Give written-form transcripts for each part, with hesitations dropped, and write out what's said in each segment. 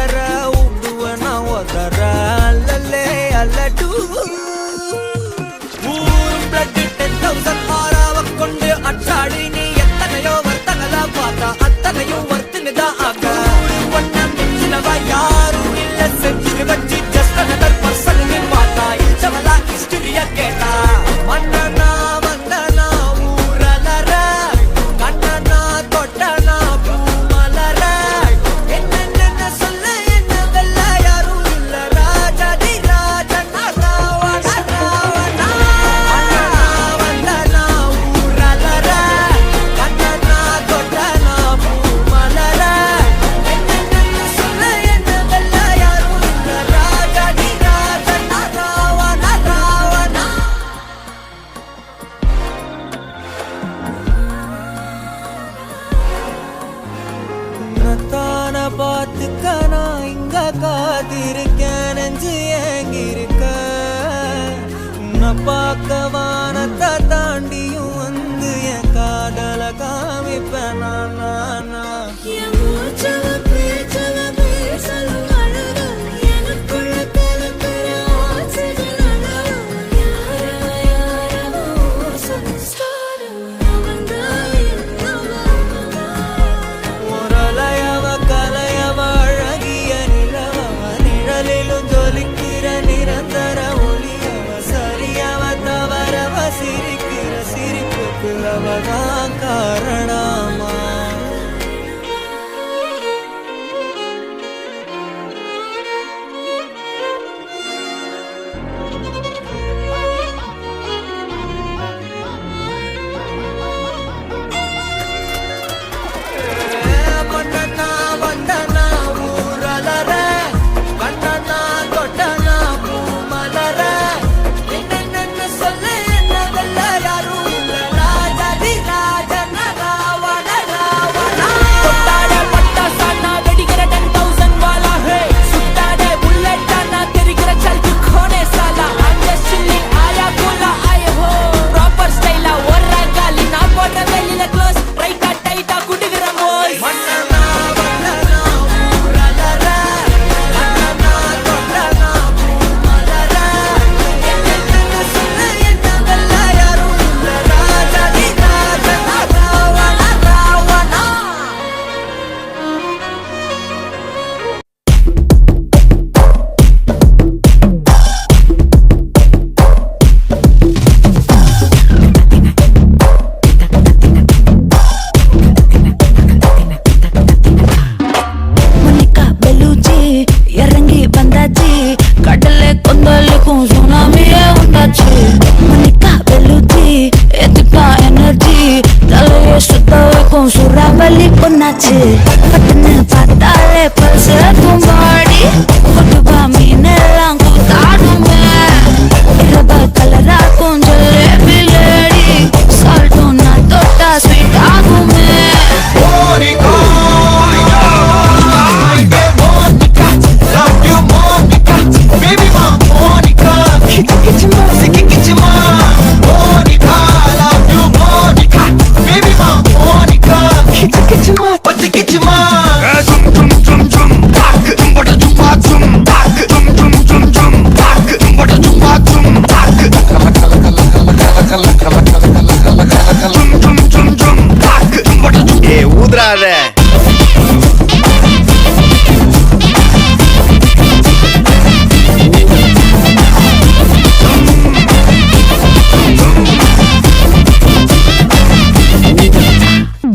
அலற உடுவன ஒதற அல்லலே அல்லடு ஊரும் பிளட் 10,000 ஆறாவ கொண்டு அச்சாடி நீ எத்தனையோ வர்த்தகலா பார்த்தா அத்தனையும் வர்த்தினுதான் ஆக ஒன்னம் மிஞ்சினவா யாரும் இல்ல செஞ்சு வச்சு ஜஸ்ட் அனதர் பர்சன் பார்த்தா இச்சவலா ஹிஸ்டரிய கேட்டா மன்னனா வந்தனா ஊரலற கண்ணனா தொட்டனா பூமலற என்ன சொல்ல என்ன வெல்ல யாரும் இல்ல ராஜாதி ராஜனா ராவண ராவணா மன்னனா வந்தனா ஊரலற கண்ணனா தொட்டனா பூமலற என்ன சொல்ல என்ன வெல்ல யாரும் இல்ல ராஜாதி ராஜனா ராவண ராவணா உன்னத்தான பார்த்துக்க நான் இங்க காத்திருக்கேன் நெஞ்சு ஏங்கிருக்க உன்னை பார்க்க வானத்தை தாண்டியும் வந்து என் காதல காமிப்பேன் நான் ஒரலையவ கலையவ அழகிய நிலவவ நிழலிலும் ஜொலிக்கிற நிரந்தர ஒளியவ சரியவ தவறவ சிரிக்கிற சிரிப்புக்கு அவதான் காரணமா மன்னனா வந்தனா ஊரலற கண்ணனா தொட்டனா பூமலற என்ன சொல்ல என்ன வெல்ல யாரும் இல்ல ராஜாதி ராஜனா ராவண ராவணா தொட்டாட பட்டாசானா வெடிக்கிற 10,000 வாலா ஹே சுட்டாட புல்லட்டானா தெரிகிற சல்கு கோனே சாலா I'm just chilling ஆயா கோலா ஆயே ஹோ ப்ராப்பர் ஸ்டைலா ஒரா காலி நான் போடுற வெளியில க்ளோஸ் ரைட்டா டைட்டா குடுகிற மோய் மன்னனா வந்தனா ஊரலற கண்ணனா தொட்டனா பூமலற என்ன சொல்ல என்ன வெல்ல யாரும் இல்ல ராஜாதி ராஜனா ராவண ராவணா மணிக்கா பெலூச்சி இறங்கி வந்தாச்சு கடலை கொந்தளிக்கும் சுனாமியே உண்டாச்சு மணிக்கா பெலூச்சி எதுக்கா எனர்ஜி தலையை சுத்த வைக்கும் சூறாவளி பொண்ணாச்சு பட்டுன்னு பார்த்தாலே பல்ச கும்பாடி கொட்டுபா மீனெல்லாம் கூத்தாடுமே இரவ கலராக்கும் ஜலேபி லேடி சால்ட்டும் நான் தொட்டா ஸ்வீட் ஆகுமே ஊதுறாத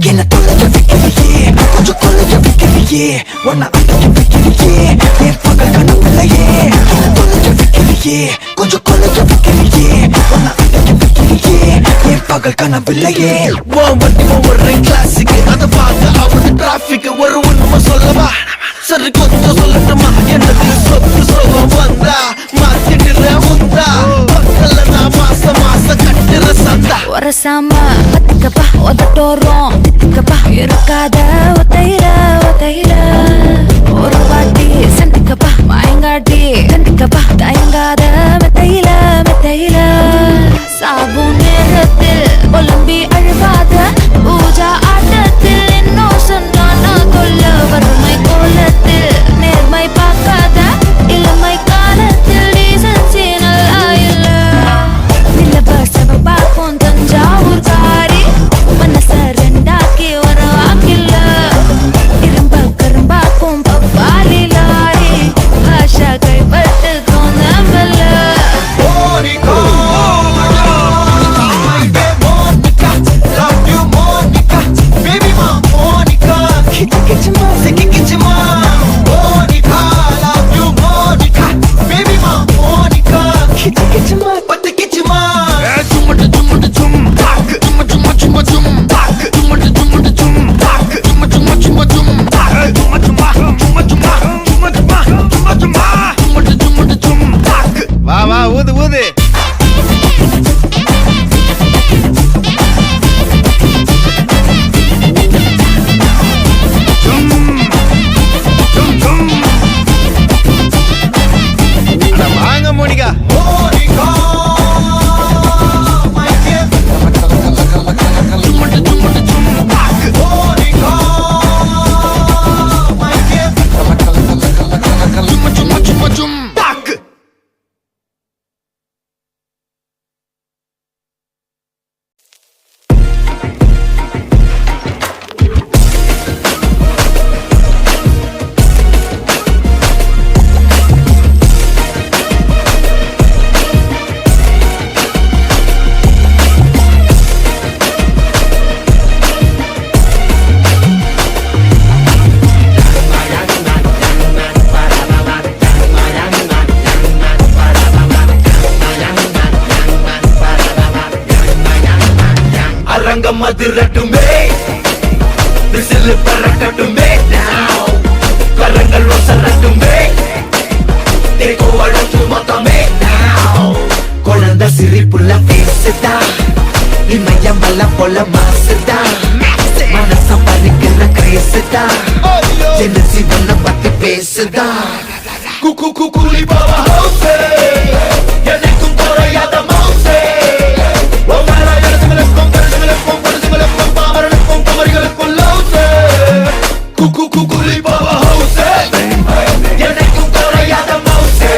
என்ன தொலைய வைக்கலையே கொஞ்சம் கொலைய வைக்கலையே உன்னை அடைக்க வைக்கலையே என் பகல் கனவுலையே என்ன தொலைய வைக்கலையே கொஞ்சம் கொலைய வைக்கலையே உன்னை அடைக்க வைக்கலையே என் பகல் கனவில்லையே வண்டி ஒவ்வொரு கிளாஸுக்கு அதை பார்க்க அவரு டிராபிக் ஒரு உண்மை சொல்லவா சரி கொஞ்சம் சொல்லட்டுமா எனக்கு சொத்து சோகம் வந்தா மாத்திடுற உந்தா பக்கல்ல நான் மாச கட்டுற சந்தா ஒரசாம பத்துக்கப்பா உதட்டோரம் திட்டுக்கப்பா இருக்காத ஒத்தையில ஒத்தையில ஒரு வாட்டி செண்டுக்கப்பா மாயங்காட்டி கண்டுக்கப்பா தயங்காத மெத்தையில மெத்தையில சாபு நேரத்தில் ஒலம்பி அழுகாத பூஜா ஆட்டத்தில் இன்னும் சொன்னான கொல்ல வறுமை கோலத்தில் நேர்மை அரங்கம் அதிரட்டுமே விசில் பறக்கட்டுமே now கரங்கள் ஒசரட்டுமே தேக்கோ அழுத்து மொத்தமே now குழந்தை சிரிப்புள்ள பேசுதா இமயம் வல்ல போல மாசுதா மனச பறிக்கிற கிரேசுதா என்ன சிவன பத்தி பேசுதா குக்கு குக்குலி பாபா ஹவுஸே எனக்கும் குறையாத மவுசே ஒவ்வொரு இடத்துகளுக்கும் கருத்துகளுக்கும் படுத்துகளுக்கும் பாமரனுக்கும் குமரிகளுக்கும் லவுசே குக்கு குக்குலி பாபா ஹவுஸே எனக்கும் குறையாத மவுசே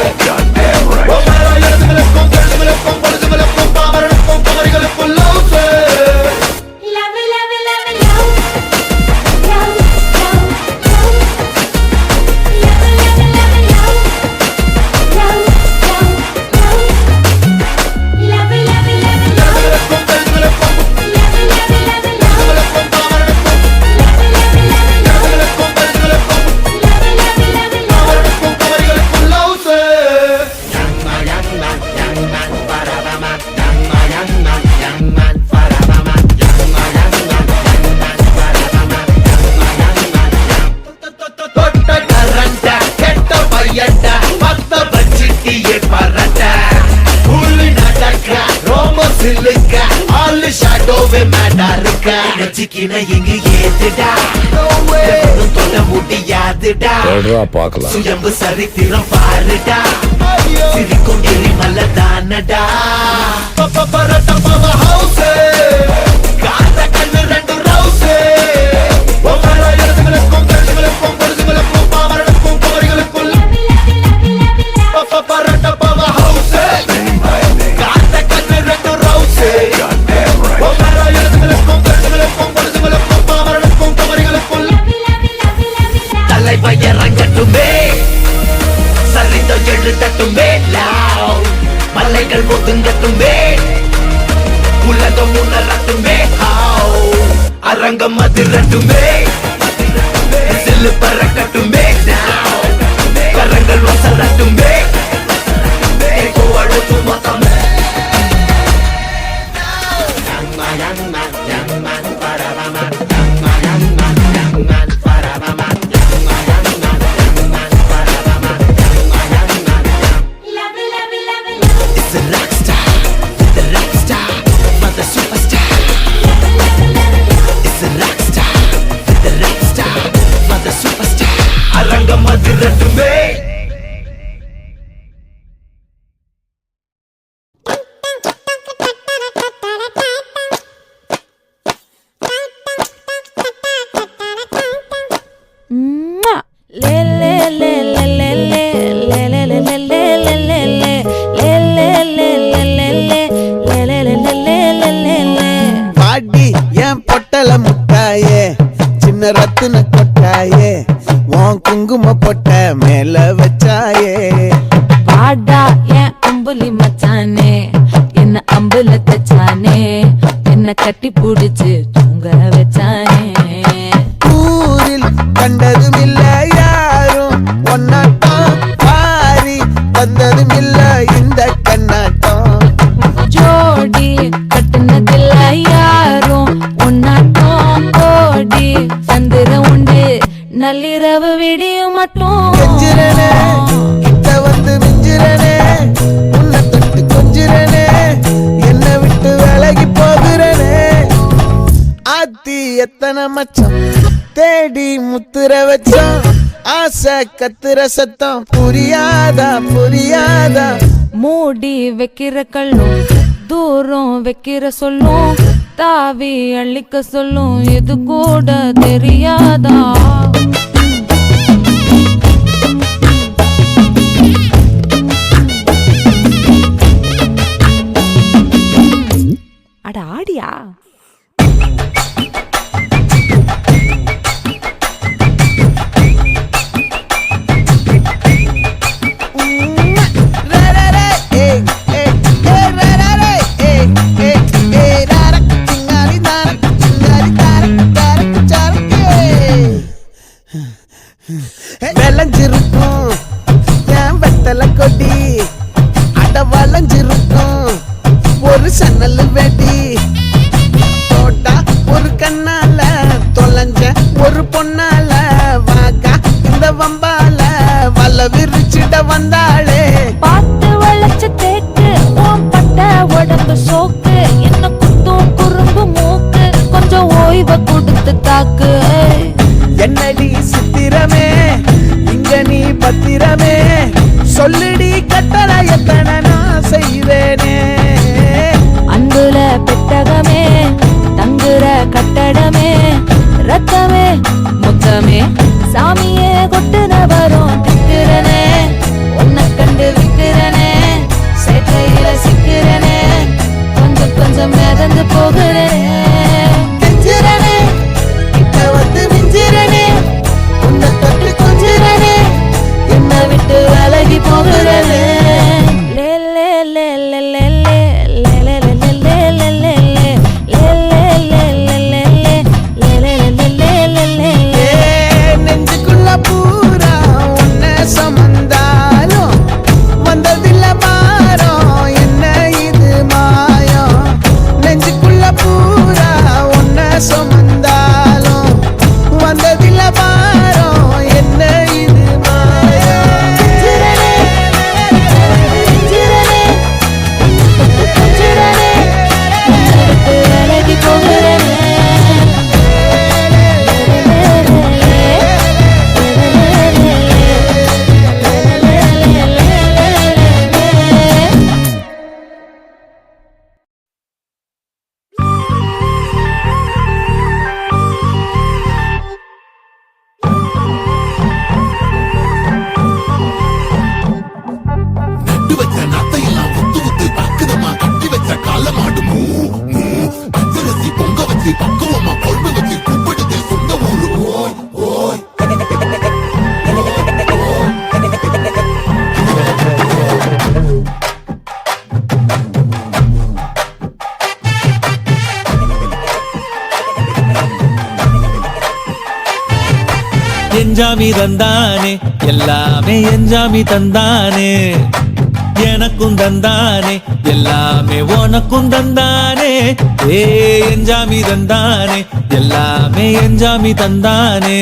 ஒவ்வொரு இடத்துகளுக்கும் கருத்துகளுக்கும் படுத்துகளுக்கும் பாமரனுக்கும் குமரிகளுக்கும் லவுசே இங்கு ஏத்துடா தொட முடியாதுடா சுயம்பு சரித்திரம் பாருடா சிரிக்கும் எரிமலை தானடா காத்த கண்ணு ரெண்டு ரவுசே ஒவ்வொரு இடத்துகளுக்கும் கருத்துகளுக்கும் படுத்துகளுக்கும் பாமரனுக்கும் குமரிகளுக்கும் பரட்ட பவ ஹவுசே காத்த கண்ணு ரெண்டு ரவுசே ஒவ்வொரு இடத்துகளுக்கும் கருத்துகளுக்கும் படுத்துகளுக்கும் பாமரனுக்கும் குமரிகளுக்கும் தலைவை இறங்கட்டுமே சரிதம் எழுதட்டுமே லாவ் மலைகள் ஒதுங்கட்டுமே உலகம் உணரட்டுமே ஹாவ் அரங்கம் அதிரட்டுமே சில்லு பறக்கட்டுமே now கரங்கள் வசரட்டுமே தேக்கோ அழுத்து மொத்தமே It's a rock star, the rock star, mother superstar. It's a rock star, the rock star, mother superstar. அரங்கம் அதிரட்டுமே பாடி என் பொட்டல முட்டாயே சின்ன ரத்தின கொட்டாயே உன் குங்கும பொட்ட மேல வச்சாயே பாடா என் அம்புலி மச்சானே என்ன அம்புல தச்சானே என்ன கட்டி புடிச்சு தூங்க வச்சானே ஊரில் கண்டதும் இல்ல யாரும் ஒன்னாட்டம் பாரி வந்ததும் இல்ல இந்த கண்ணாட்டம் ஜோடி கட்டுனதில்ல யாரும் ஒன்னாட்டம் கோடி சந்திர உண்டு நள்ளிரவு விடியும் மட்டும் கெஞ்சிரனே கிட்ட வந்து மிஞ்சிரனே உன்னை தொட்டு கொஞ்சிரனே என்னை விட்டு விலகி போகிறனே ஆத்தி எத்தனை மச்சம் தேடி முத்துற வச்சோம் ஆசை கத்துற சத்தம் புரியாதா புரியாதா மூடி வைக்கிற கல்லும் தூரம் வைக்கிற சொல்லும் தாவி அள்ளிக்க சொல்லும் இது கூட தெரியாதா அட ஆடியா விளைஞ்சிருக்கும் என் வெத்தலை கொடி அட வளைஞ்சிருக்கும் ஒரு சன்னல் வெடி போட்டா போகிறேனே. பார்த்து வளைச்ச தேக்கு உன் பட்ட உடம்பு சோக்கு என்ன குத்தும் குறும்பு மூக்கு கொஞ்சம் ஓய்வை கொடுத்து தாக்கு என்னடி சித்திரமே இங்க நீ பத்திரமே சொல்லுடி கட்டளை எத்தனை நான் செய்வேனே. அன்புல பெட்டகமே தங்குற கட்டடமே ரத்தமே முத்தமே சாமியே கொட்டுன வரும் திக்கிறனே உன்னை கண்டு விக்கிறனே சேட்டையில சிக்கிறனே கொஞ்சம் கொஞ்சம் மிதந்து போகிறனே கெஞ்சிரனே கிட்ட வந்து மிஞ்சிரனே உன்னை தொட்டு கொஞ்சிரனே என்னை விட்டு விலகி போகிறனே லே லே லே லே லே லே லே லே லே லே லே லே லே ஏ நெஞ்சுக்குள்ள பூரா உன்னை சுமந்தாலும் வந்ததில்ல மாறம் என்ன இது மாயம். நெஞ்சுக்குள்ள பூரா உன்னை சுமந்தாலும் வந்ததில்ல மாறம் என்ன இது மாயம். விலகி போகிறனே நட்டு வச்ச நத்தையெல்லாம் ஒத்து ஒத்து பக்குதமா கட்டி வச்ச காலமாடு மூ மூ பச்சரிசி பொங்க வச்சு பக்குவமா கொழும்பு வச்சு கூப்பிடுது சொந்த ஊரு ஓய் ஓய் எஞ்சாமி தந்தானே எல்லாமே எஞ்சாமி தந்தானே எனக்கும் தந்தானே எல்லாமே உனக்கும் தந்தானே ஏ எஞ்சாமி தந்தானே எல்லாமே எஞ்சாமி தந்தானே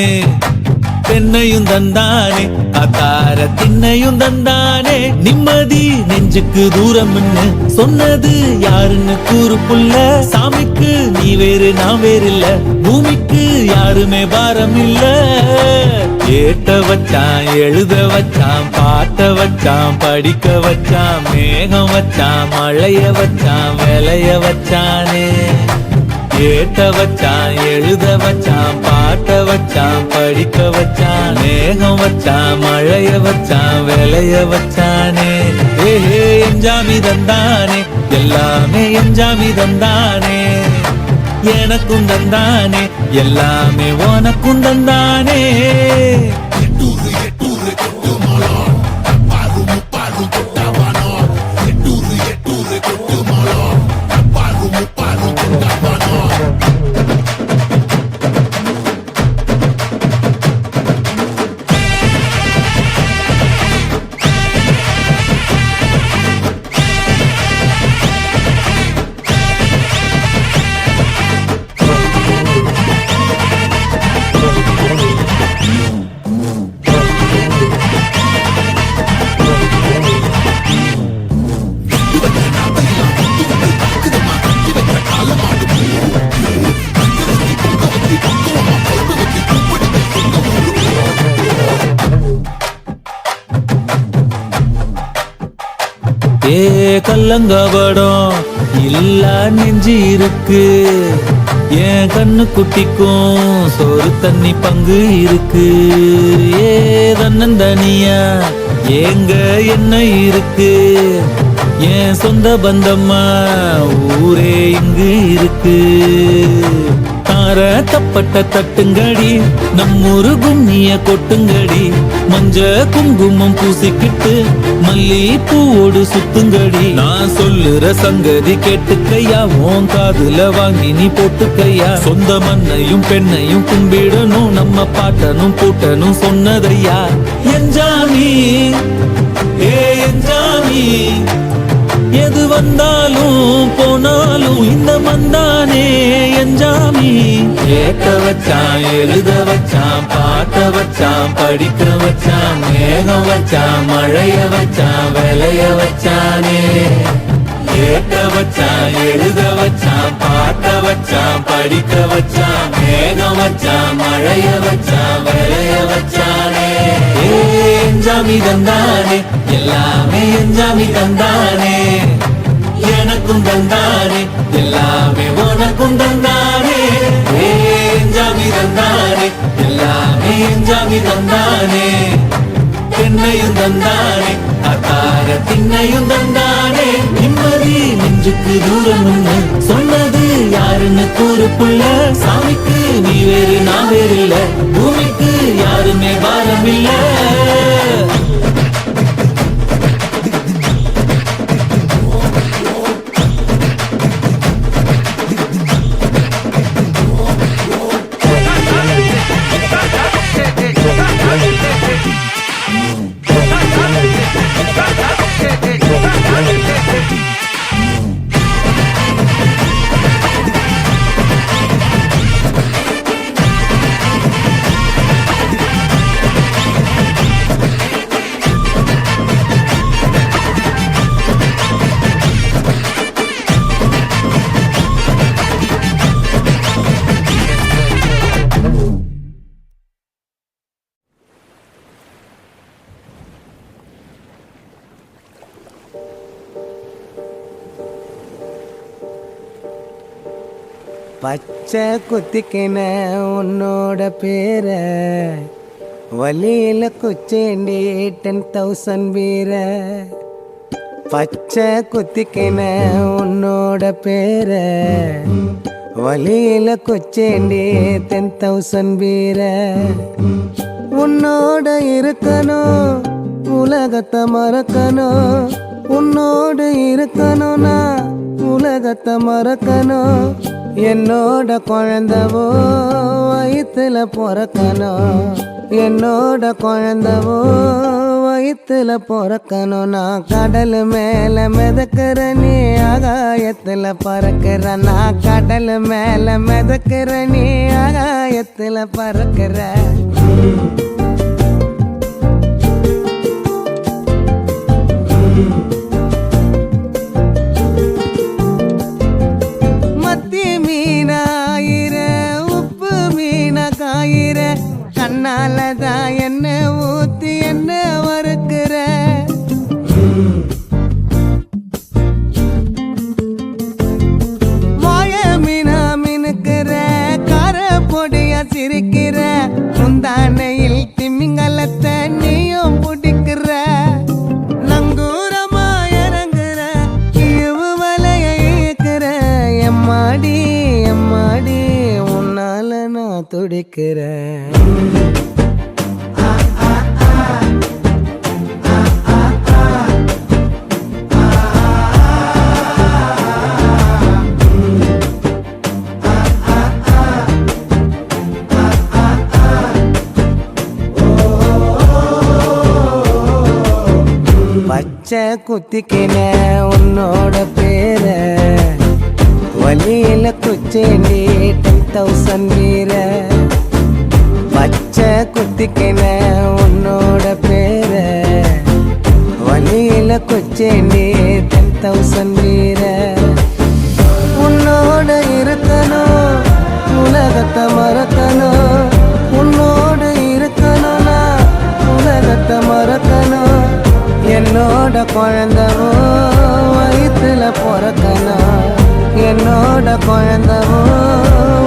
தென்னையும் தந்தானே அத்தார திண்ணையும் தந்தானே நிம்மதி நெஞ்சுக்கு தூரம்னு சொன்னது யாருன்னு கூறு புள்ள சாமிக்கு நீ வேறு நான் வேறு இல்ல பூமிக்கு யாருமே பாரம் இல்ல ஏட்ட வச்சான் எழுத வச்சான் பாட்ட வச்சான் படிக்க வச்சான் மேகம் வச்சான் மழைய வச்சான் விளைய வச்சானே ஏட்ட வச்சான் எழுத வச்சான் பாட்ட வச்சான் படிக்க வச்சான் மேகம் வச்சான் மழைய வச்சான் விளைய வச்சானே ஏஹே எஞ்சாமி தந்தானே எல்லாமே எஞ்சாமி தந்தானே எனக்கும் தந்தானே எல்லாமே உனக்கும் தந்தானே எட்டூரு எட்டூரு கொட்டு மாலம் பாரு முப்பாரு கொட்டாவானோ எட்டூரு எட்டூரு கொட்டு மாலம் பாரு முப்பாரு கொட்டாவானோ ஏ கல்லங்கபடம் இல்ல நெஞ்சு இருக்கு என் கண்ணு குட்டிக்கும் சோறு தண்ணி பங்கு இருக்கு ஏ தன்னந்தனியா ஏங்க என்ன இருக்கு என் சொந்த பந்தம்மா ஊரே இங்கு இருக்கு தார தப்பட்ட தட்டுங்கடி நம்மூரு கும்மிய கொட்டுங்கடி மஞ்ச குங்குமம் பூசிக்கிட்டு மல்லி பூவோடு சுத்துங்கடி நான் சொல்லுற சங்கதி கேட்டுக்கையா உன் காதுல வாங்கி நீ போட்டுக்கையா சொந்த மண்ணையும் பெண்ணையும் கும்பிடணும் நம்ம பாட்டனும் பூட்டனும் சொன்னதையா எஞ்சாமி ஏ எஞ்சாமி எது வந்தாலும் வந்தாலும் போனாலும் இந்த மந்தானே எஞ்சாமி. கேட்க வச்சான், எழுத வச்சான், பாட்ட வச்சான், படிக்க வச்சான், மேகம் வச்சான், மழைய வச்சான், விளைய வச்சானே. கேட்க வச்சான், எழுத வச்சான், பாட்ட வச்சான், படிக்க வச்சான், மேகம் வச்சான், மழைய வச்சான், விளைய வச்சானே. எஞ்சாமி தந்தானே, எல்லாமே எஞ்சாமி தந்தானே. எனக்கும் தந்தானே, எல்லாமே உனக்கும் தந்தானே. எஞ்சாமி தந்தானே, எல்லாமே எஞ்சாமி தந்தானே. தென்னையும் தந்தானே, அத்தார திண்ணையும் தந்தானே. நிம்மதி நெஞ்சுக்கு தூரம்னு சொன்னது யாருன்னு கூறு புள்ள. சாமிக்கு நீ வேறு நான் வேறு இல்ல, பூமிக்கு யாருமே பாரம் இல்ல. பச்சை குத்திக்கின உன்னோட பேர வலியில குச்சேண்டி 10,000 வீர. பச்சை குத்திக்கின உன்னோட பேர வலியில குச்சேண்டி 10,000 வீர. உன்னோட இருக்கணும், உலகத்தை மறக்கணும். உன்னோடு இருக்கணும்னா உலகத்தை மறக்கணும். என்னோட குழந்தவோ வயிற்றுல பிறக்கணும். என்னோட குழந்தவோ வயிற்றுல பிறக்கணும். நான் கடல் மேல மிதக்கிற, நீ ஆகாயத்துல பறக்கிற. நான் கடல் மேல மிதக்கிற, நீ ஆகாயத்துல பறக்கிற. கண்ணாலதான் என்ன ஊத்தி என்ன வறுக்கிற. வாய மீனா மினுக்கிற, கார பொடியா சிரிக்கிற. முந்தானையில் திமிங்கலத்தை நீயும் பிடிக்கிற. நங்கூரமா இறங்குற, இவு வலைய இழுக்கிற. எம்மாடி எம்மாடி உன்னால நான் துடிக்கிறேன். பச்சை குத்திக்கின உன்னோட பேர வலியில குச்சேண்டி 10,000 வீர. பச்சை குத்திக்கின உன்னோட பேர வலியில குச்சேண்டி 10,000 வீர. உன்னோட இருக்கணும், உலகத்தை மறக்கணும். உன்னோடு இருக்கணும்னா உலகத்தை மறக்கணும். என்னோட குழந்தவோ வயிற்றுல பிறக்கணும். என்னோட குழந்தவோ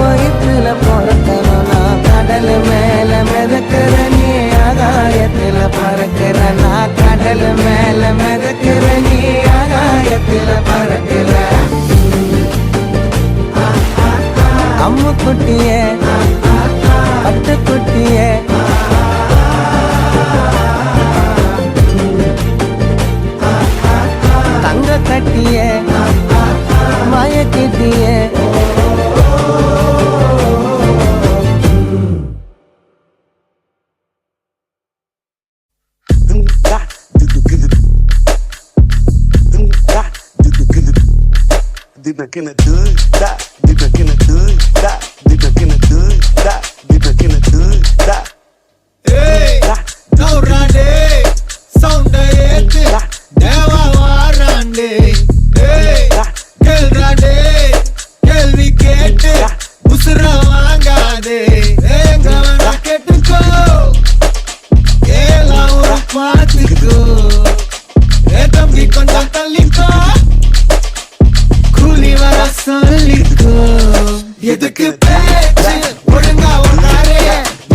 வயிற்றுல பிறக்கணும். நான் கடல் மேல மிதக்கிற, நீ ஆகாயத்துல பறக்கிற. நான் கடல் மேல மிதக்கிற, நீ ஆகாயத்துல பறக்கிற. அம்மு குட்டியே, பட்டு குட்டியே, தங்க கட்டியே, மயக்கிட்டியே. ஏய் நௌராண்டே சவுண்ட ஏத்து தேவா வாராண்டே ஏய் கேள்றாண்டே கேள்வி கேட்டு உசுர வாங்காதே ஏங்கவன கேட்டுக்கோ ஏலாம் ஒரு பாத்துக்கோ ஏ தம்பி கொஞ்சம் தள்ளிக்கோ கூலி வர சொல்லிக்கோ எதுக்கு பேச்சு ஒழுங்கா உன்னாரே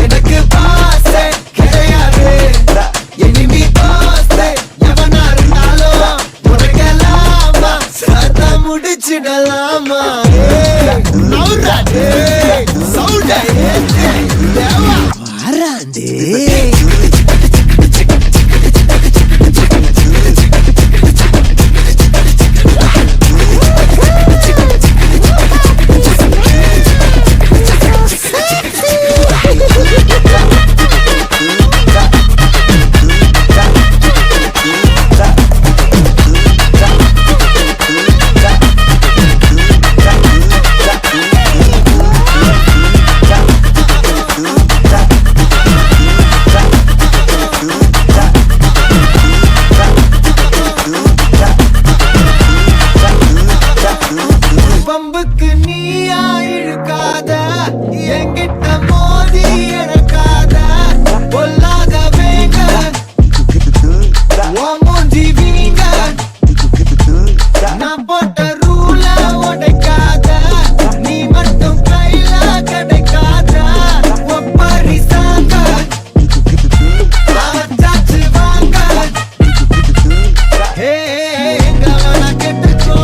எனக்கு பாசே கிடையாது இனிமே பாசே எவனா இருந்தாலும் உனக்கெல்லாமா சத்தா முடிச்சிடலாமா நௌராண்டே சவுண்ட ஏத்து தேவா வாராண்டே பம்புக்கு நீயா இழுக்காத என்கிட்ட மோதி இறக்காத பொல்லாத வேங்க உன் மூஞ்சி வீங்க நான் போட்ட ரூல உடைக்காத நீ மட்டும் கையில கிடைக்காத ஒப்பரி சாங்க சாச்சு வாங்க ஹே கவன கெட்டுக்கோ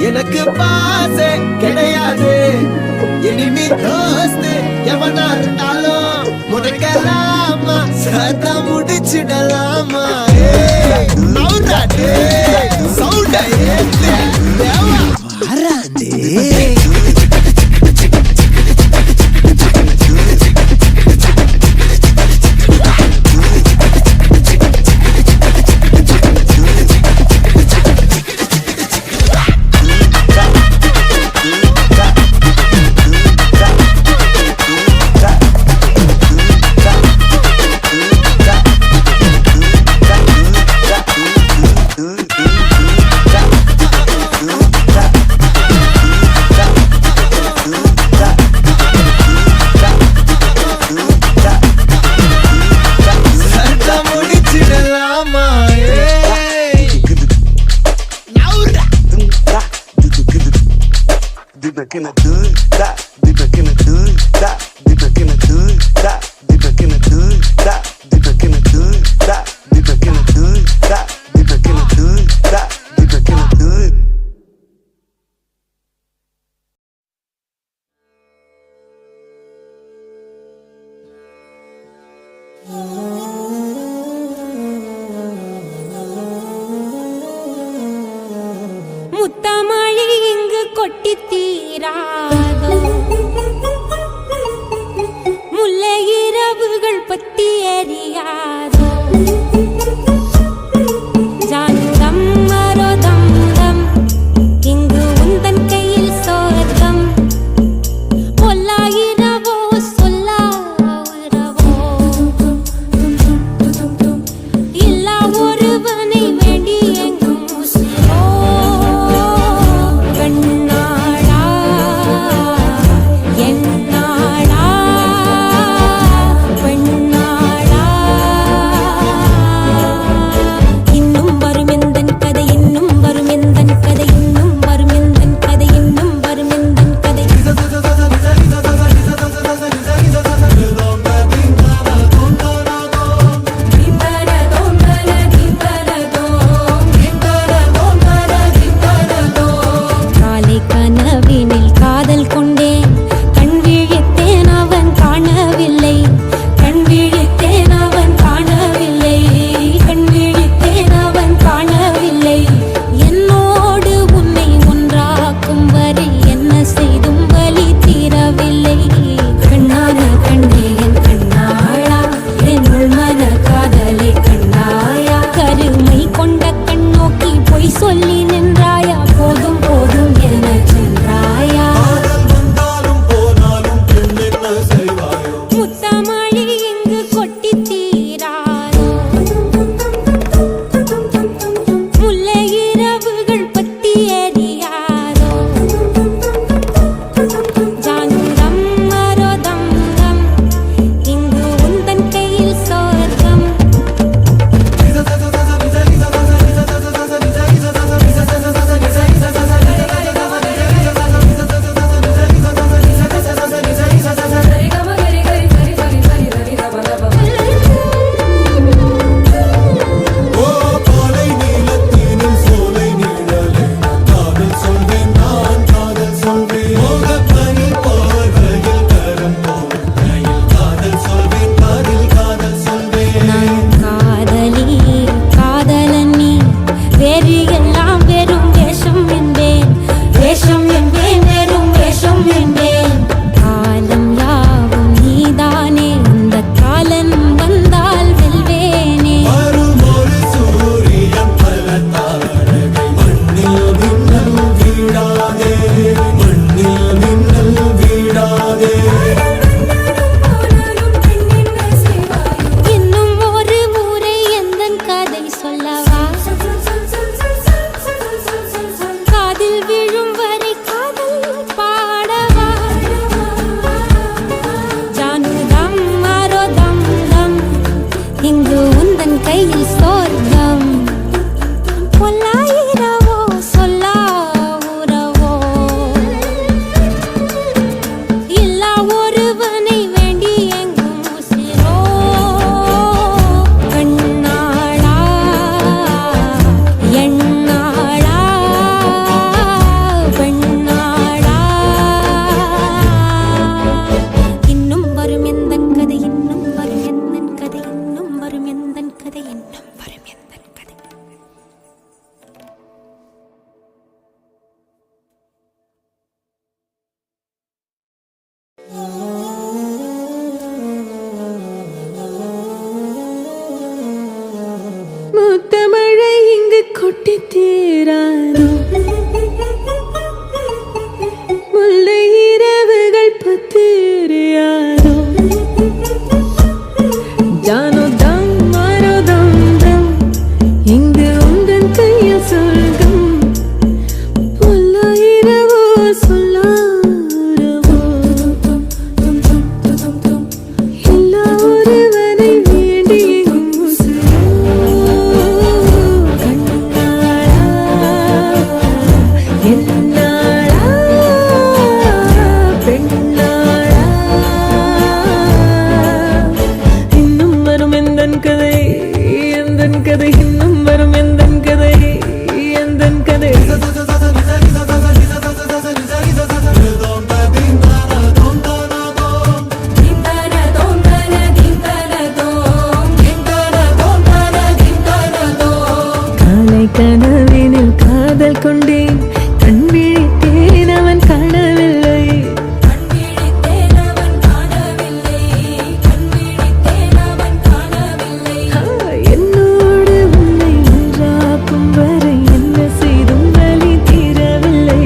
எனக்கு பாசே கிடையாது இனிமே தோஸ்து எவனா இருந்தாலும் உனக்கெல்லாமா சத்தா முடிச்சிடலாமா நௌராண்டே சவுண்ட ஏத்து தேவா வாராண்டே முத்தமழை இங்கு கொட்டி தீராதோ முல்லை இரவுகள் பத்தி எரியாதோ ஜானுதம் மரோதம் தம் இங்கு உந்தன் கையில் சோர்க்கம் பொல்லாயிரவோ சொல்லாயிரவோ இல்லா ஒருவனை வேண்டி எங்கும் உசிரோ கண்ணாளா என்னாளா பெண்ணாளா காதல் கொண்டேன் கண் விழித்தேன் அவன் காணவில்லை என்னோடு உன்னை ஒன்றாக்கும் வரை என்ன செய்தும் வலி தீரவில்லை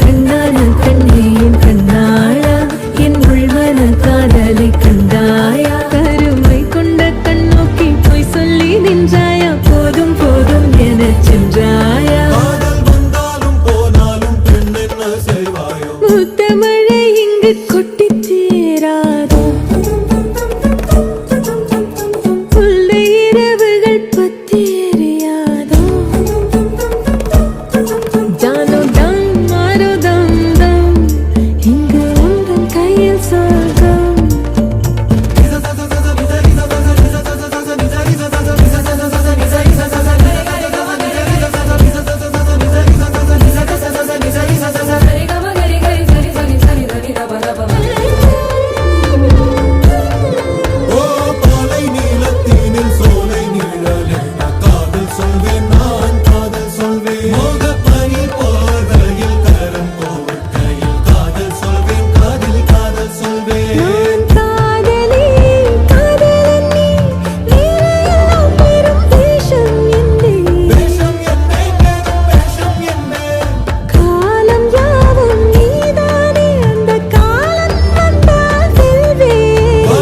கண்ணான கண்ணே என் கண்ணாளா என் உள்மன காதலை கண்டாயா கருமை கொண்ட கண் நோக்கி போய் சொல்லி நின்றாயா போதும் போதும் என சென்றாயா மூத்த மழை இங்கு கொட்டி சேராதோ புல்லை இரவுகள் பத்தி எறியாதோ ஜானோ தம் மாரோ தம் தம் இங்கு உந்தன் கையில் சொர்க்கம் நான் காதலி காதலன் நீ வேலையெல்லாம் பெரும் வேஷம் என்னே காலம் யாவும் நீதானே அந்த காலம் வந்தால் செல்வேன்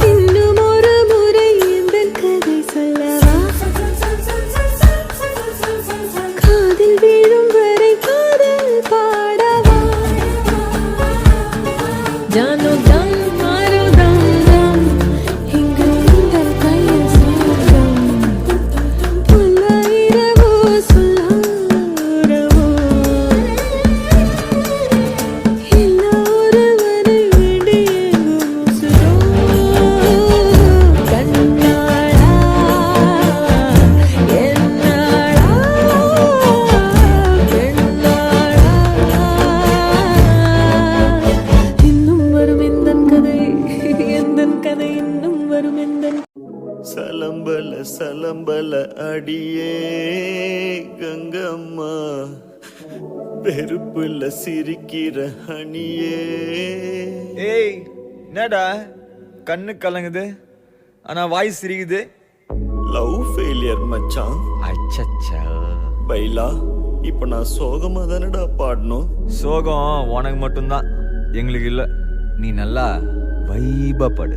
இன்னும் ஒரு முறை எந்தன் கதை சொல்லவா காதில் வீழும் வரை காதல் பாடவா ஜானோ தம் மாரோ தம் தம் இங்கு உந்தன் கையில் சொர்க்கம் புல்லாயிரவோ சொல்லாரவோ எல்லா ஒருவரை வேண்டி எங்கும் உசுரோ கண்ணாளா என்னாளா பெண்ணாளா இன்னும் வரும் எந்தன் கதை இன்னும் வரும் எந்தன் சலம்பல சலம்பல அடியே கங்கம்மா பெருப்புல சிரிக்கிற அணியே. ஏய் என்னடா கண்ணு கலங்குது ஆனா வாய் சிரிக்குது லவ் ஃபெயிலியர் மச்சான். அச்சச்சா பைலா இப்ப நான் சோகமா தானடா பாடணும். சோகம் உனக்கு மட்டும்தான் எங்களுக்கு இல்ல நீ நல்லா வைபா படு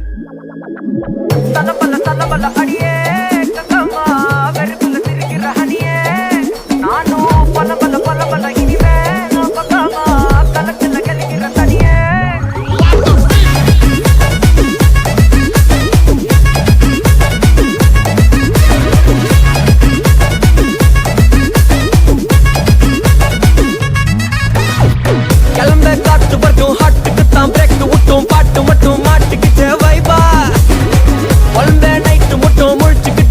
கிளம்ப காத்து வரைக்கும் ஹாட்டுக்கு தான் பிரேக் விட்டும் பாட்டு மட்டும் மாட்டிக்கிட்டு வைபா குழந்த நைட்டு மட்டும் முழிச்சுக்கிட்டு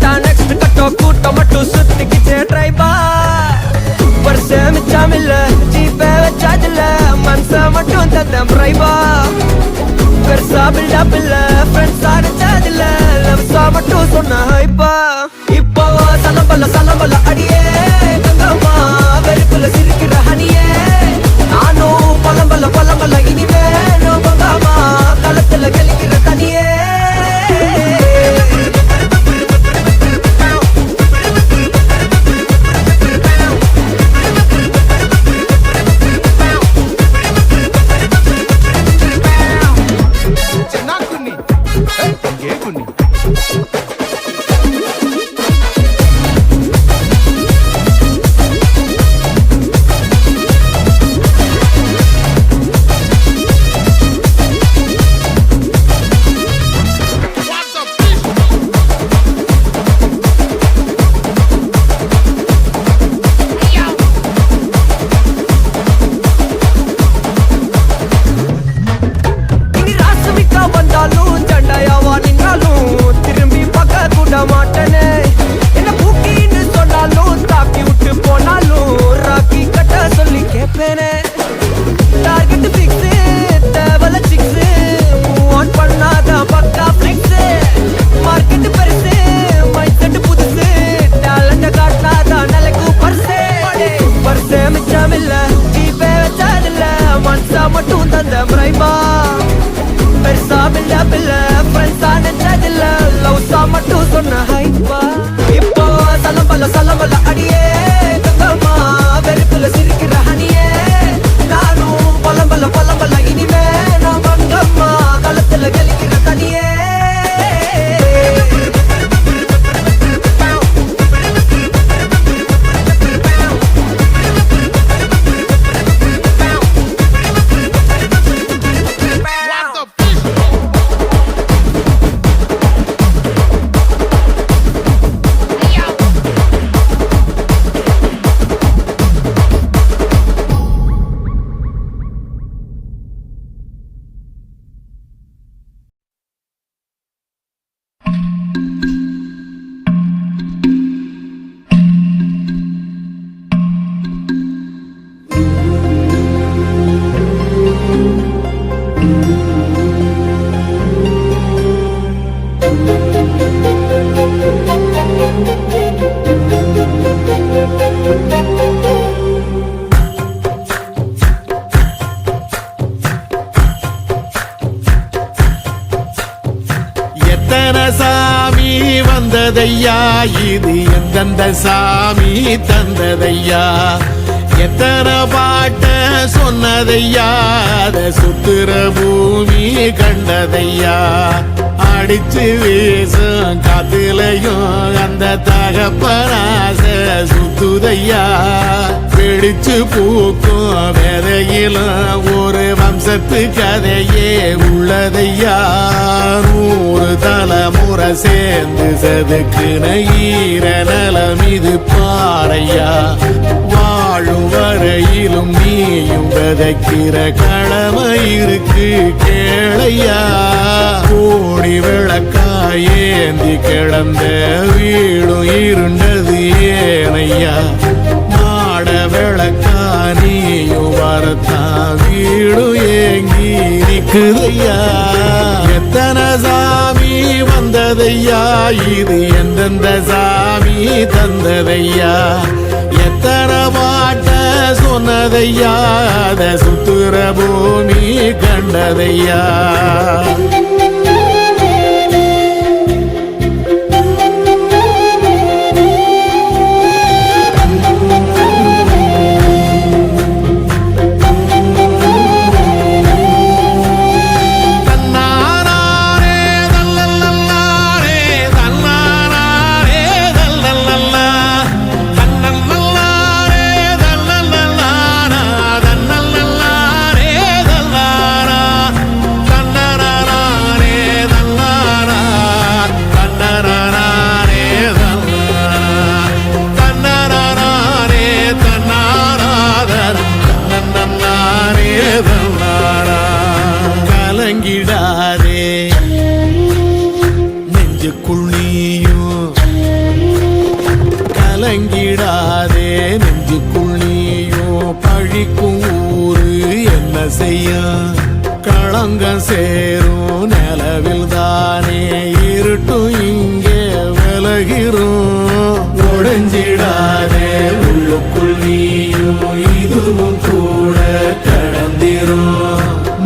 எத்தனை சாமி வந்ததையா இது எந்தெந்த சாமி தந்ததையா எத்தனை பாட்ட சொன்னதையா அத சுத்துற பூமி கண்டதையா அடிச்சு வீசும் காத்துலையும் அந்த தகப்பனாச சுத்துதையா பிடிச்சு பூக்கும் விதையிலும் ஒரு வம்சத்து கதையே உள்ளதையா 100 தலைமுறை சேர்ந்து செதுக்குன ஈர நலம் இது பாறையா வாழும் வரையிலும் நீயும் விதைக்கிற கடமை இருக்கு கேளையா கோடி விளக்காயேந்தி கிடந்த வீடும் இருண்டது ஏனையா மாட விளக்கா நீயும் வரத்தான் வீடும் ஏங்கி நிக்குதையா எத்தனை சாமி வந்ததையா இது எந்தெந்த சாமி தந்ததையா எத்தனை பாட்ட சொன்னதையா அத சுத்துற பூமி கண்டதையா கலங்கிடாதே நெஞ்சுக்குள் நீயும் கலங்கிடாதே நெஞ்சுக்குள் நீயும் பழிக்கும் ஊரு என்ன செய்யும் களங்கம் சேரும் நிலவில் தானே இருட்டும் இங்கே விலகிறோம் உடைஞ்சிடாதே உள்ளுக்குள் நீயும் இதுவும் கூட கடந்திரும்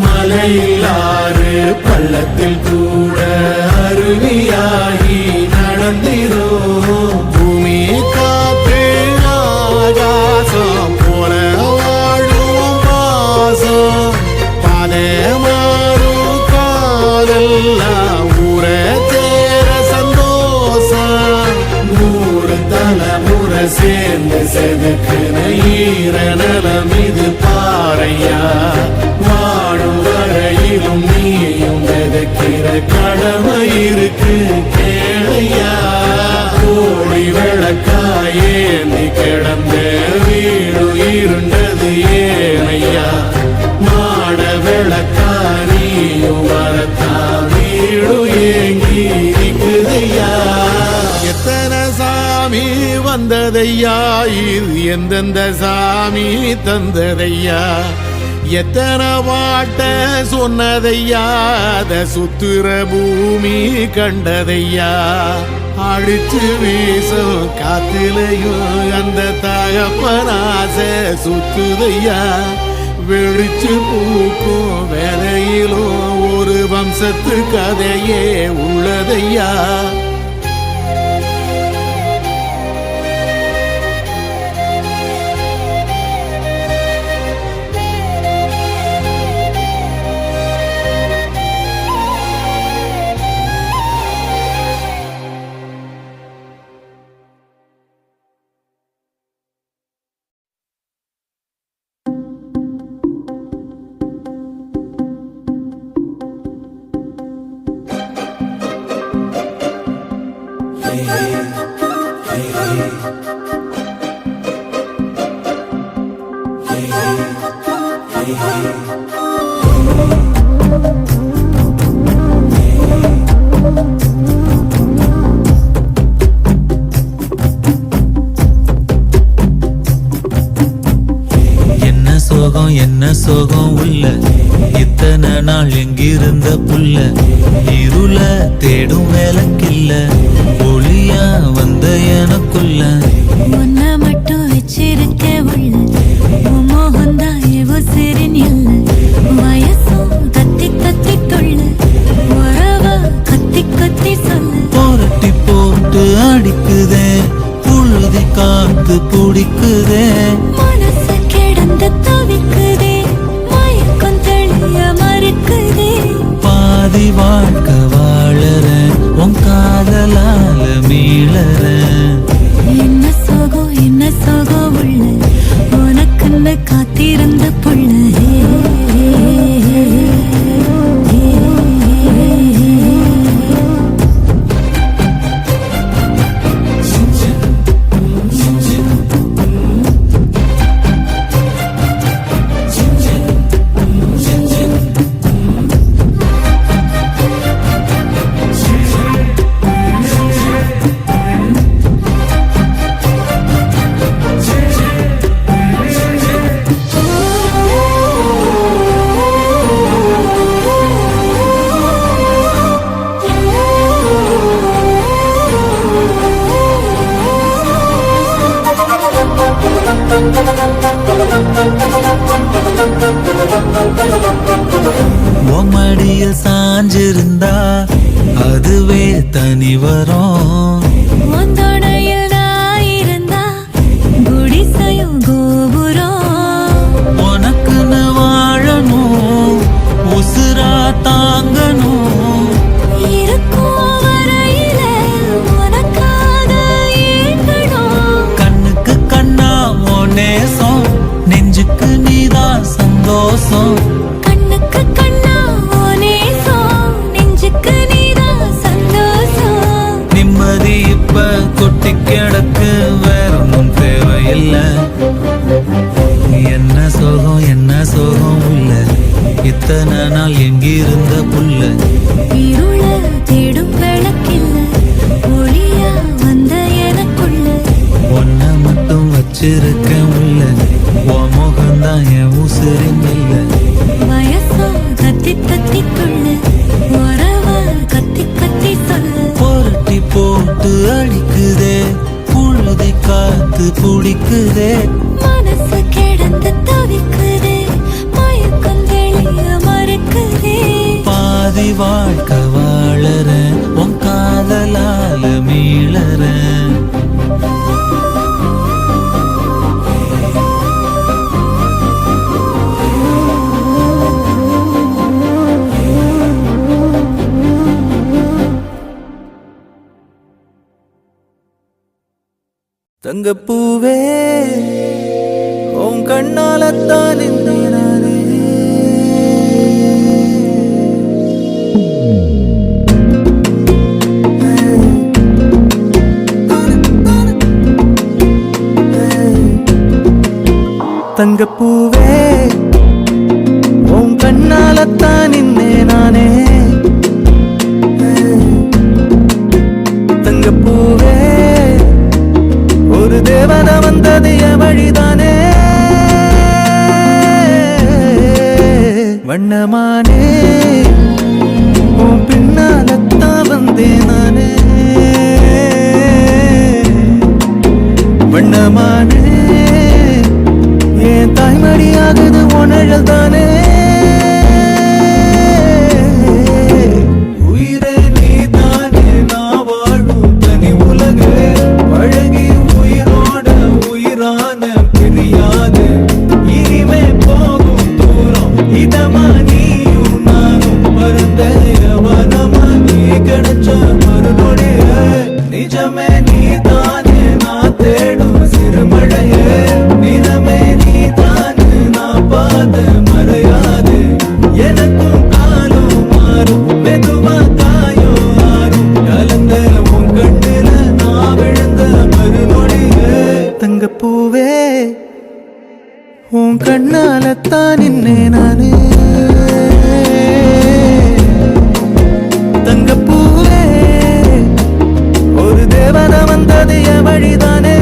மலையிலாறு பள்ளத்தில் கூட அருவியாகி நடந்திரும் பூமி காற்று ஆகாசம் போல வாழும் பாசம் பாதை மாறும் காலெல்லாம் ஊர தேர சந்தோஷம் 100 தலைமுறை சேர்ந்து செதுக்குன ஈர நலம் இது பாறையா வாழும் வரையிலும் நீயும் விதைக்கிற கடமை இருக்கு கேளையா கோடி விளக்காயேந்தி கிடந்த வீடு இருண்டது ஏனையா மாட விளக்கா நீயும் வரத்தா வீடு ஏங்கி இருக்குதையா எத்தனை சாமி வந்ததையா இது எந்தெந்த சாமி தந்ததையா எத்தனை பாட்ட சொன்னதையா அத சுத்துற பூமி கண்டதையா அடிச்சு வீசும் காத்திலையும் அந்த தகப்பனாச சுத்துதையா வெடிச்சு பூக்கும் வேலையிலும் ஒரு வம்சத்து கதையே உள்ளதையா என்ன சோகம் உள்ள இத்தனை நாள் எங்கிருந்த புள்ள இருள தேடும் வேலைக்கில்ல ஒளியா வந்த எனக்குள்ள உன்ன மட்டும் வச்சிருக்க உள்ள மோகந்தான் எவோ சிறின் வயசும் கத்தி கத்தி கொள்ள உறவ கத்தி கத்தி அடிக்குதே புழுதி காத்து பிடிக்குதே மனசு கிடந்து தவிக்குதே மயக்கம் தெளிய மறுக்குதே பாதி வாழ்க்கை வாழறேன் உன் காதலால மீளறேன் என்ன சோகம் உள்ள உனக்குன்னு காத்திருந்த புள்ள மடியில் சாஞ்சிருந்தா அதுவே தனி வரும் உந்தோடையில் நான் இருந்தா குடிசையும் கோபுரம் உனக்குன்னு வாழணும் உசுரா தாங்கணும் இருக்கும் வரையில உனக்காக ஏங்கணும் கண்ணுக்கு கண்ணா ஓ நேசம் நெஞ்சுக்கு நீதான் சந்தோஷம் கண்ணுக்கு கண்ணா ஓ நேசம் நெஞ்சுக்கு நீதான் சந்தோஷம் நிம்மதி இப்ப கொட்டி கிடக்கு வேற ஒன்றும் தேவையில்லை என்ன சோகம் உள்ள இத்தனை நாள் எங்கிருந்த புள்ள இருள தேடும் விளக்கில்ல ஒளியா வந்த எனக்குள்ள ஒன்ன மட்டும் வச்சிருக்க உள்ள உன் முகம்தான் என் உசிரின் இல்ல வயசோ கத்தி கத்திக்குள்ள உறவ கத்தி கத்தி சொல்ல புரட்டி போட்டு அடிக்குதே புழுதி காத்து பிடிக்குதே மனசு கிடந்து தவிக்குதே மயக்கம் தெளிய மறுக்குதே பாதி வாழ்க்கை வாழறேன் உன் காதலால மீளறேன் தங்கப்பூவே உன் கண்ணாலத்தான் நானே தங்கப்பூவே உன் கண்ணாலத்தான் நானே தங்கப்பூவே ஒரு தேவதை வந்தது என் வழிதானே வண்ணமானே உன் பின்னாலத்தான் வந்தேன் நானே வண்ணமானே என் தாய்மடியாகுது உணழல் தானே உயிரே நீ தானே நான் வாழும் தனி உலகு அழகி உயிரோட உயிரான பிரியாது இனிமே போகும் தூரம் இதமா நீயும் நானும் பரந்த வனமா நீ கிடைச்ச மறுநொடிய நிஜமே நீ தானே நான் தேடும் சிறுமழையே நிறமே நீ தானே நான் பாத மறையாது எனக்கும் காலம் மாறும் மெதுவா காயோ ஆறும் கலந்த உன் கண்ணுல நான் விழுந்த மறுநொடியே தங்கப்பூவே உன் கண்ணாலத்தான் நின்னே நானே தங்கப்பூவே ஒரு தேவதை வந்தது என் வழிதானே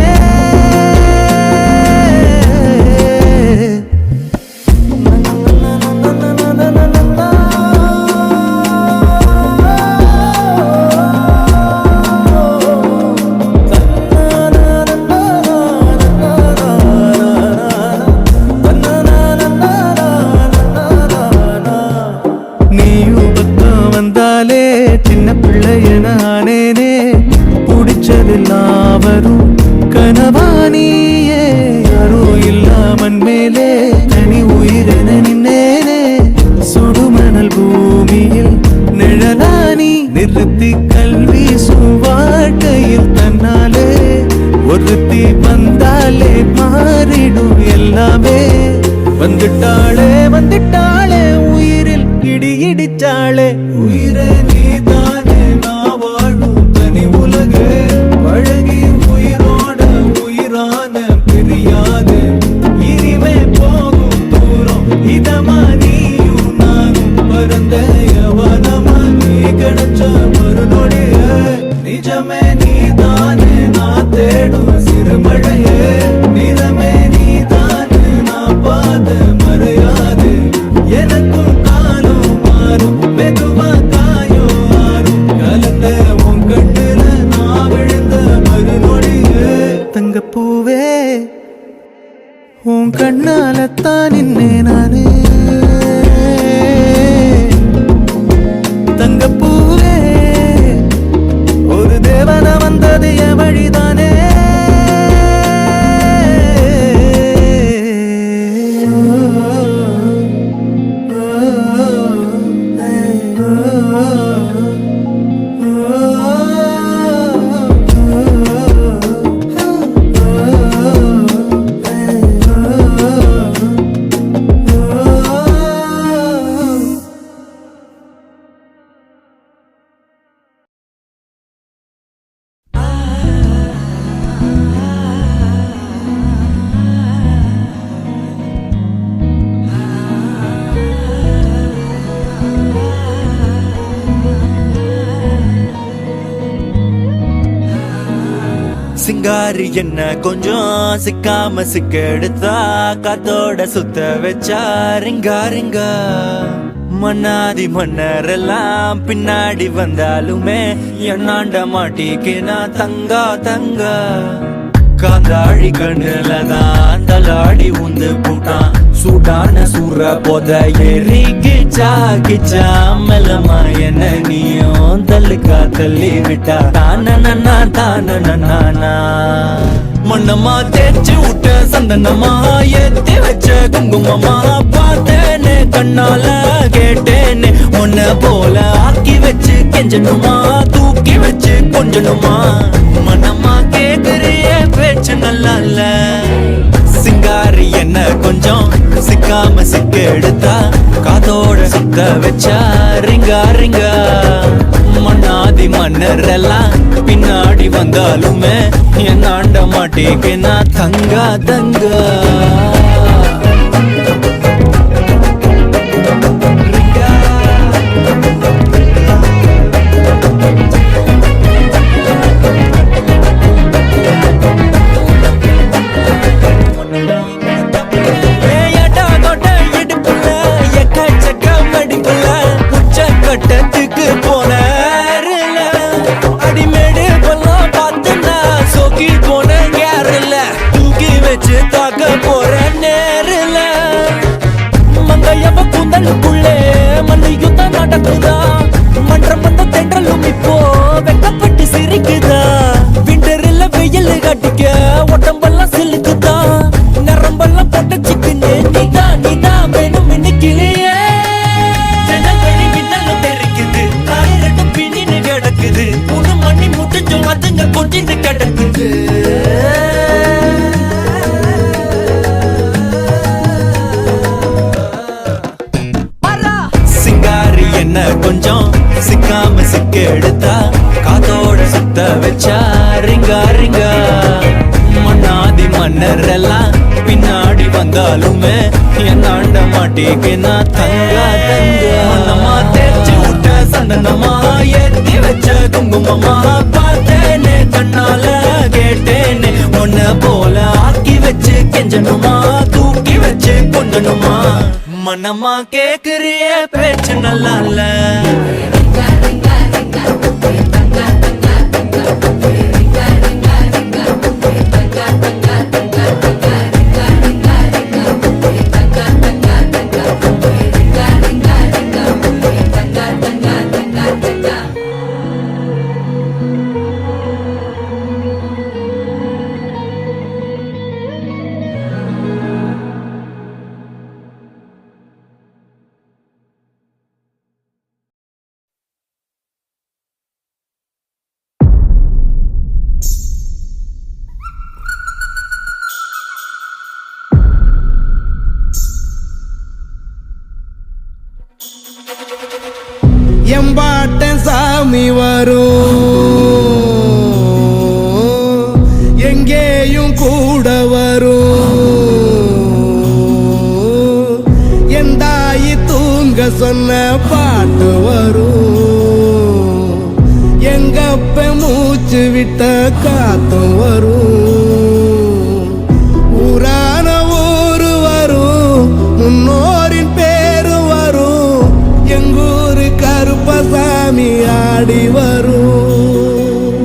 எனக்கும் காலம் மாறும் மெதுவா காயம் மாறும் கலந்த உன் கண்ணுல நான் விழுந்த மறுநொடியே தங்கப்பூவே உன் கண்ணாலத்தான் நின்னே நானே தங்கப்பூவே ஒரு தேவன வந்தது என் வழிதானே சிங்காரி என்ன கொஞ்சம் சிக்காம சிக்க எடுத்தா காத்தோட சுத்த வச்சா ரிங்கா ரிங்கா மன்னாதி மன்னரெல்லாம் பின்னாடி வந்தாலுமே என்னாண்ட மாட்டிக்கினா தங்கா தங்கா காந்தாழி கண்ணுலதான் தலாடி உந்து போட்டான் சூடான சூற போத ஏறி கிச்சா கிச்சா மெல்லமா என்ன நீயும் தள்ளுக்கா தள்ளி விட்டா தானனா தானனா மண்ணமா தேய்ச்சி விட்ட சந்தனமா ஏத்தி வச்ச குங்குமமா பார்த்தேனே கண்ணால கேட்டேனே உன்ன போல ஆக்கி வச்சு கெஞ்சணுமா தூக்கி வச்சு கொஞ்சணுமா மனமா கேக்குறிய பேச்சு நல்லா இல்ல சிங்காரி என்ன கொஞ்சம் சிக்காம சிக்க எடுத்தா காதோட சுத்த வச்சா ரிங்கா ரிங்கா மண்ணாதி மன்னர் எல்லாம் பின்னாடி வந்தாலுமே என் ஆண்ட மாட்டேன்னா தங்கா தங்கா கட்டத்துக்கு போன அடிமேடு பல்லாம் பார்த்தனா சோக்கி போன கேரல தூக்கி வச்சு தாக்க போற நேரில் மங்கையவ கூந்தலுக்குள்ளே மண்ணு யுத்தம் நடக்குதா மன்றம் வந்த தென்றலும் இப்போ வெக்கப்பட்டு சிரிக்குதா விண்டரில் வெயில் கட்டிக்க உடம்பெல்லாம் சிலுக்குதா நரம்பெல்லாம் போட்ட சிக்குன்னு நீதான் வேணும் இன்னைக்கிலேயே மூணு மணி முட்டிச்சோம் அதுங்க கொஞ்சிட்டு கிடக்குது சிங்காரி என்ன கொஞ்சம் சிக்காம சிக்க எடுத்தா காதோட சுத்த வச்சா ரிங்கா ரிங்கா மண்ணாதி மன்னர் எல்லாம் பின்னாடி வந்தாலுமே என் ஆண்ட மாட்டேன்னா தங்கா தங்கா மனமா தேய்ச்சி விட்ட சந்தனமா ஏத்தி வச்ச குங்குமமா பார்த்தேனே கண்ணால கேட்டேனே உன்ன போல ஆக்கி வச்சு கெஞ்சணுமா தூக்கி வச்சு கொண்டணுமா மனமா கேக்குறிய பேச்சு நல்லா இல்ல எம்பாட்டன் சாமி வரும் எங்கேயும் கூட வரும் என் தாயி தூங்க சொன்ன பாட்டு வரும் எங்கப்ப மூச்சு விட்ட காத்தும் வரும் ஊரான ஊரு வரும் முன்னோரின் பேரு ஆடி வரும்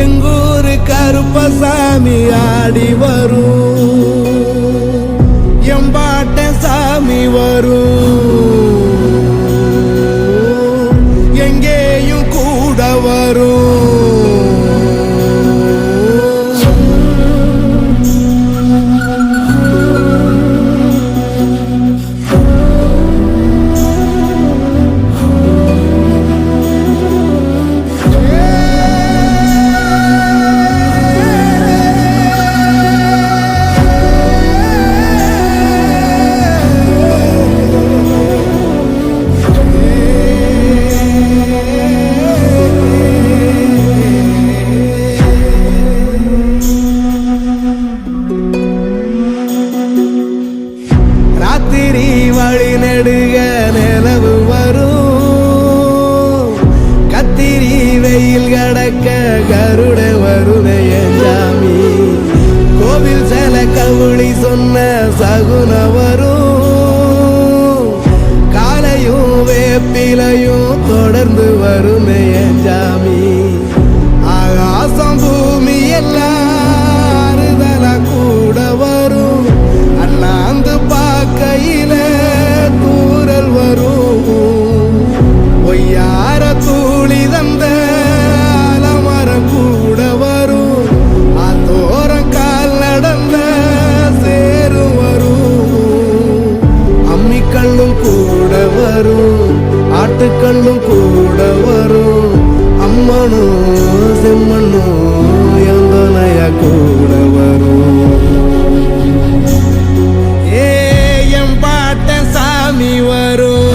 எங்கூரு கருப்பசாமி ஆடி வரும் எம்பாட்ட சாமி வரும் எங்கேயும் கூட வரும் ராத்திரி வழி நெடுக நிலவு வரும் கத்திரி வெயில் கடக்க கருட வருவே சாமி கோவில் சில கவுளி சொன்ன சகுன வரும் காலையும் வேப்பிலையும் தொடர்ந்து வருமே சாமி ஆகாசம் பூமி எல்லாருதலா கூட வரும் அண்ணாந்து பார்க்கையில தூரல் வரும் ஒய்யார தூளி தந்த அலமரம் கூட வரும் ஆத்தோரம் கால் நடந்த சேரு வரும் அம்மிக்கல்லும் கூட வரும் ஆட்டுக்கல்லும் கூட வரும் அம்மனும் செம்மண்ணும் எந்தனைய கூட வரும் ஏம் பாட்ட சாமி வரும்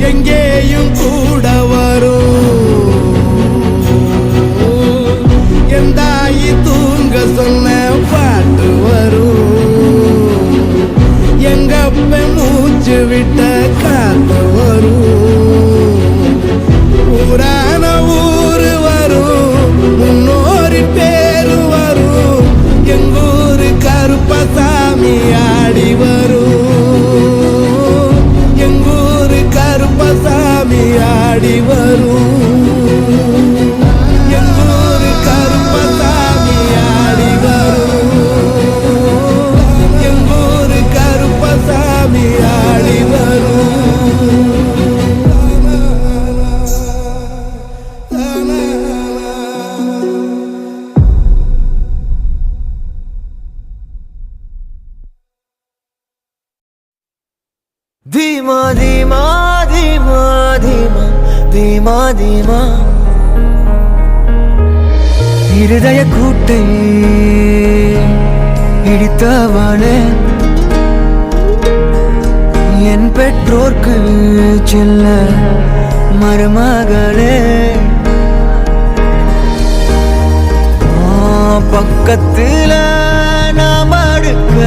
எங்கேயும் கூட வரும் எந்தாயி தூங்க சொன்ன பாட்டு வரும் எங்கப்ப மூச்சு விட்ட காத்து வரும் ஊரான ஊரு வரும் முன்னோரி பேரு வரும் எங்கூரு கருப்பசாமி ஆடி வரும் எங்கூரு கருப்பசாமி ஆடி வரும் எங்கூரு கருப்பசாமி ஆடி வரும் எங்கூரு கருப்பசாமி ஆடி வரும் धीमा धीमा धीमा धीमा धीमा धीमा இருதய கூட்டை இடித்தவளே என் பெற்றோர்க்கு செல்ல மருமகளே பக்கத்துல நாம் அடுக்க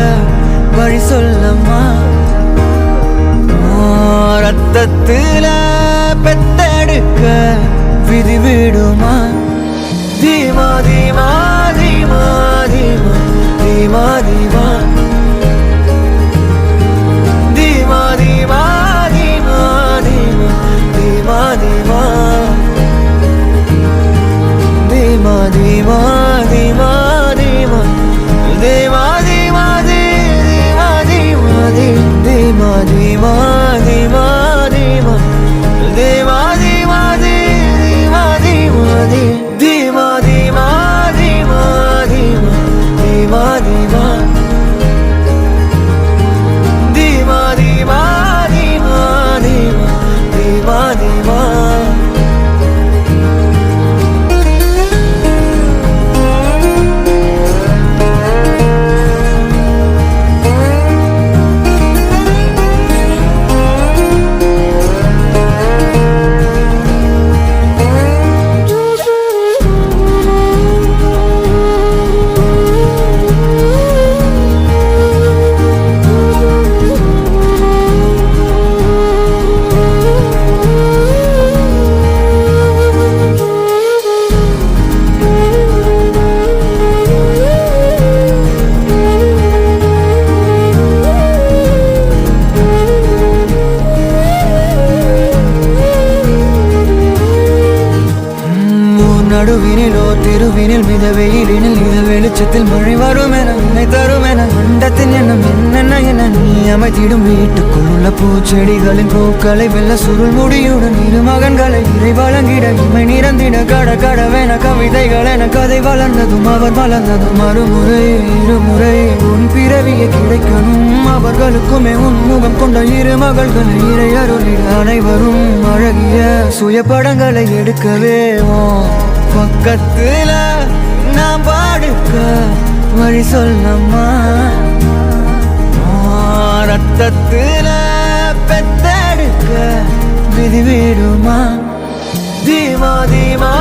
வழி சொல்லம்மா ரத்தத்துல பெத்தெடுக்க விதி விடுமா தீமா தீமா தீமா தீமா தீமா தீமா தீமா தீமா தீமா தீமா தீமா தீமா தீமா தீமா தீமா தீமா வெளிச்சத்தில் மழை வரும் என உன்னை தரும் என அண்டத்தின் எண்ணம் என்னென்ன என நீ அமைத்திடும் வீட்டுக்குள் உள்ள பூச்செடிகளின் பூக்களை வெல்ல சுருள் முடியுடன் இரு மகன்களை இறை வழங்கிட இமை நிறந்திட கட கடவென கவிதைகள் என கதை வளர்ந்ததும் அவர் வளர்ந்ததும் மறுமுறை இருமுறை உன் பிறவியை கிடைக்கணும் அவர்களுக்குமே உன் முகம் கொண்ட இரு மகள்களை இறை அருளிட அனைவரும் அழகிய சுய படங்களை எடுக்கவே பக்கத்துல நான் பாடுக்க வழி சொல்லம்மா ரத்தத்துல பெத்தெடுக்க விதி விடுமா தீமா தீமா